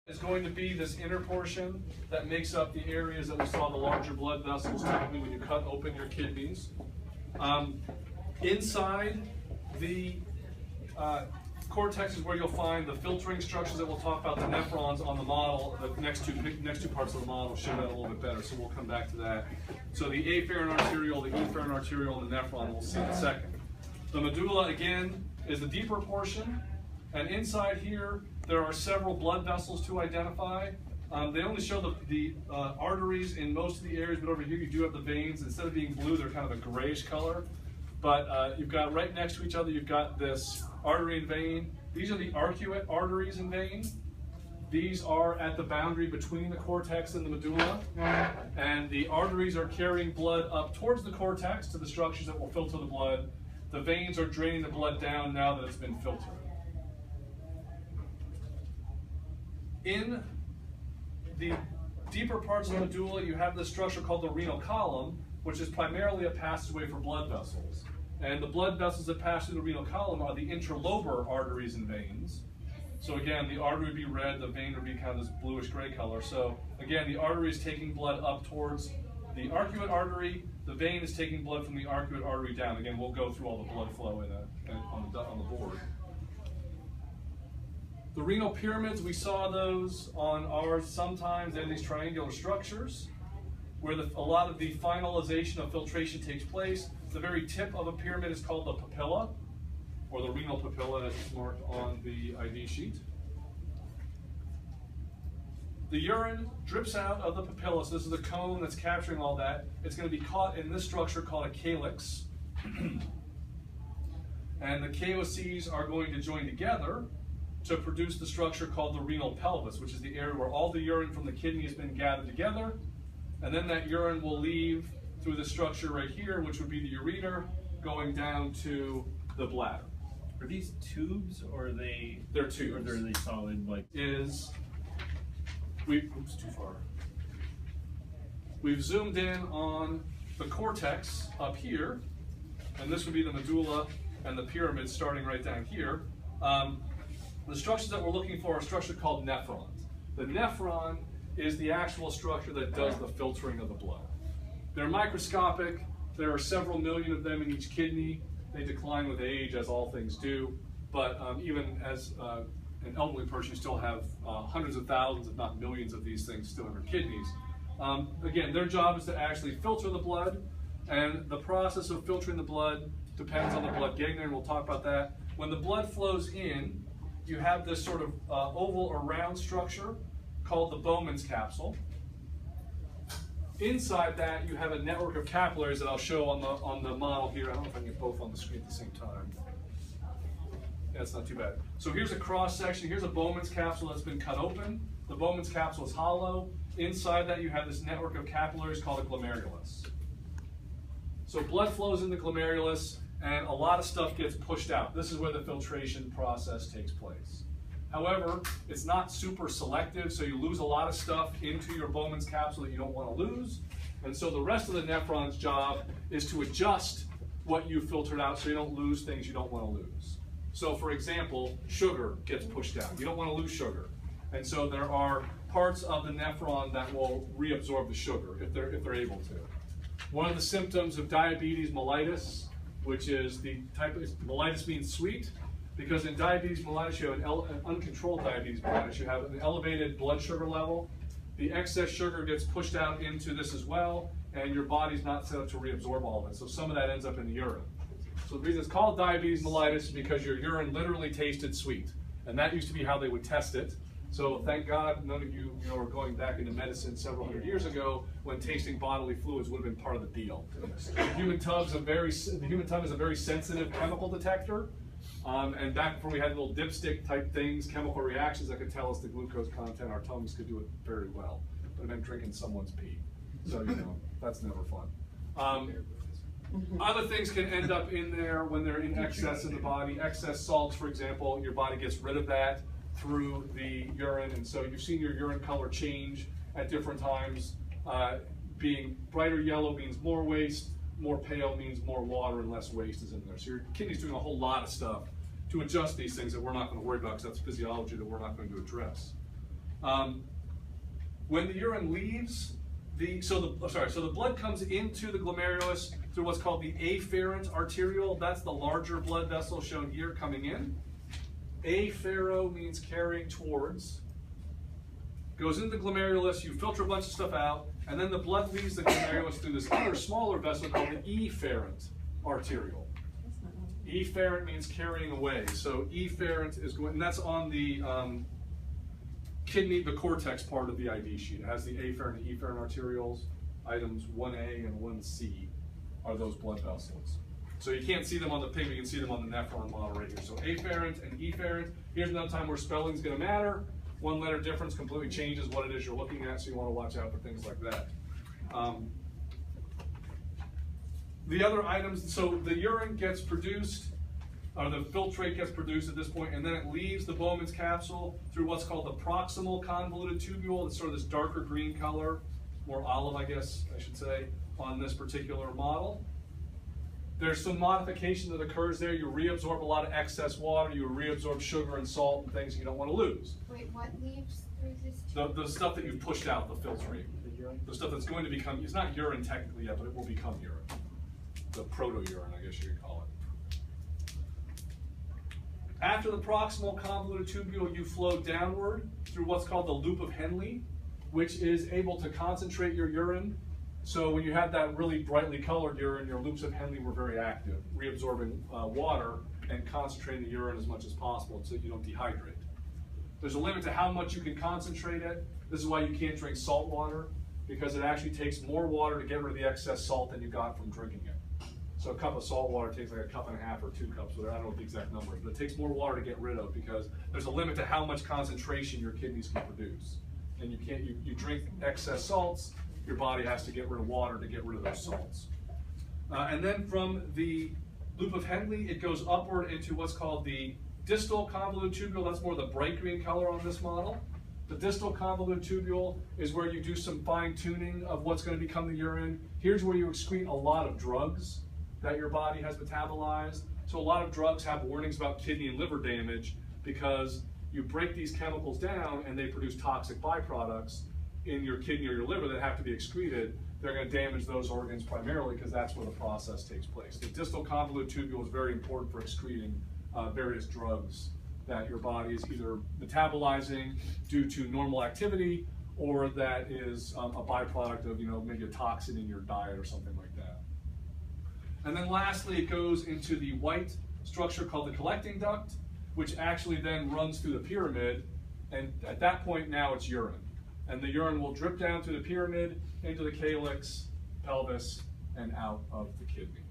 is going to be this inner portion that makes up the areas that we saw the larger blood vessels typically when you cut open your kidneys. Inside the cortex is where you'll find the filtering structures that we'll talk about, the nephrons on the model. The next two parts of the model show that a little bit better, so we'll come back to that. So the afferent arteriole, the efferent arteriole, and the nephron we'll see in a second. The medulla, again, is the deeper portion, and inside here there are several blood vessels to identify. They only show the arteries in most of the areas, but over here you do have the veins. Instead of being blue, they're kind of a grayish color. But you've got right next to each other, you've got this artery and vein. These are the arcuate arteries and vein. These are at the boundary between the cortex and the medulla. And the arteries are carrying blood up towards the cortex to the structures that will filter the blood. The veins are draining the blood down now that it's been filtered. In the deeper parts of the medulla, you have this structure called the renal column, which is primarily a passageway for blood vessels. And the blood vessels that pass through the renal column are the interlobar arteries and veins. So again, the artery would be red, the vein would be kind of this bluish gray color. So again, the artery is taking blood up towards the arcuate artery, the vein is taking blood from the arcuate artery down. Again, we'll go through all the blood flow on the board. The renal pyramids, we saw those on ours sometimes in these triangular structures where a lot of the finalization of filtration takes place. The very tip of a pyramid is called the papilla, or the renal papilla as it's marked on the ID sheet. The urine drips out of the papilla, so this is the cone that's capturing all that. It's going to be caught in this structure called a calyx. And the calyces are going to join together to produce the structure called the renal pelvis, which is the area where all the urine from the kidney has been gathered together. And then that urine will leave through the structure right here, which would be the ureter, going down to the bladder. Are these tubes, or are they? They're tubes. Or are they solid? Like oops, too far. We've zoomed in on the cortex up here, and this would be the medulla and the pyramid starting right down here. The structures that we're looking for are a structure called nephrons. The nephron is the actual structure that does the filtering of the blood. They're microscopic. There are several million of them in each kidney. They decline with age, as all things do. But even as an elderly person, you still have hundreds of thousands, if not millions, of these things still in your kidneys. Again, their job is to actually filter the blood, and the process of filtering the blood depends on the blood getting there, and we'll talk about that. When the blood flows in, you have this sort of oval or round structure called the Bowman's capsule. Inside that, you have a network of capillaries that I'll show on the model here. I don't know if I can get both on the screen at the same time. Yeah, it's not too bad. So here's a cross section. Here's a Bowman's capsule that's been cut open. The Bowman's capsule is hollow. Inside that, you have this network of capillaries called a glomerulus. So blood flows in the glomerulus, and a lot of stuff gets pushed out. This is where the filtration process takes place. However, it's not super selective, so you lose a lot of stuff into your Bowman's capsule that you don't want to lose. And so the rest of the nephron's job is to adjust what you filtered out so you don't lose things you don't want to lose. So for example, sugar gets pushed out. You don't want to lose sugar. And so there are parts of the nephron that will reabsorb the sugar if they're able to. One of the symptoms of diabetes mellitus, which is the type of, mellitus means sweet, because in diabetes mellitus, you have an uncontrolled diabetes mellitus. You have an elevated blood sugar level. The excess sugar gets pushed out into this as well, and your body's not set up to reabsorb all of it. So some of that ends up in the urine. So the reason it's called diabetes mellitus is because your urine literally tasted sweet. And that used to be how they would test it. So thank God none of you are going back into medicine several hundred years ago when tasting bodily fluids would have been part of the deal. The human tongue is a very sensitive chemical detector. And back before we had little dipstick type things, chemical reactions that could tell us the glucose content, our tongues could do it very well. But it meant drinking someone's pee. So, that's never fun. Other things can end up in there when they're in excess in the body. Excess salts, for example, your body gets rid of that through the urine. And so you've seen your urine color change at different times. Being brighter yellow means more waste. More pale means more water and less waste is in there. So your kidney's doing a whole lot of stuff to adjust these things that we're not going to worry about because that's physiology that we're not going to address. When the urine leaves, so the blood comes into the glomerulus through what's called the afferent arteriole. That's the larger blood vessel shown here coming in. Affero means carrying towards. Goes into the glomerulus, you filter a bunch of stuff out, and then the blood leaves the glomerulus through this other smaller vessel called the efferent arteriole. Efferent means carrying away. So efferent is going, and that's on the kidney, the cortex part of the ID sheet. It has the afferent and efferent arterioles. Items 1A and 1C are those blood vessels. So you can't see them on the pig, but you can see them on the nephron model right here. So afferent and efferent. Here's another time where spelling is going to matter. One letter difference completely changes what it is you're looking at, so you want to watch out for things like that. The other items, so the urine gets produced, or the filtrate gets produced at this point, and then it leaves the Bowman's capsule through what's called the proximal convoluted tubule. It's sort of this darker green color, more olive, I guess I should say, on this particular model. There's some modification that occurs there. You reabsorb a lot of excess water. You reabsorb sugar and salt and things you don't want to lose. Wait, what leaves through this? The stuff that you've pushed out, the filtrate. The stuff that's going to become, it's not urine technically yet, but it will become urine. The proto-urine, I guess you could call it. After the proximal convoluted tubule, you flow downward through what's called the loop of Henle, which is able to concentrate your urine. So when you had that really brightly colored urine, your loops of Henle were very active, reabsorbing water and concentrating the urine as much as possible so you don't dehydrate. There's a limit to how much you can concentrate it. This is why you can't drink salt water, because it actually takes more water to get rid of the excess salt than you got from drinking it. So a cup of salt water takes like a cup and a half or 2 cups, whatever. I don't know what the exact number is, but it takes more water to get rid of because there's a limit to how much concentration your kidneys can produce. And you drink excess salts, your body has to get rid of water to get rid of those salts. And then from the loop of Henle, it goes upward into what's called the distal convoluted tubule. That's more the bright green color on this model. The distal convoluted tubule is where you do some fine tuning of what's going to become the urine. Here's where you excrete a lot of drugs that your body has metabolized. So a lot of drugs have warnings about kidney and liver damage because you break these chemicals down and they produce toxic byproducts in your kidney or your liver that have to be excreted. They're going to damage those organs primarily because that's where the process takes place. The distal convoluted tubule is very important for excreting various drugs that your body is either metabolizing due to normal activity or that is a byproduct of maybe a toxin in your diet or something like that. And then lastly, it goes into the white structure called the collecting duct, which actually then runs through the pyramid, and at that point now it's urine. And the urine will drip down through the pyramid, into the calyx, pelvis, and out of the kidney.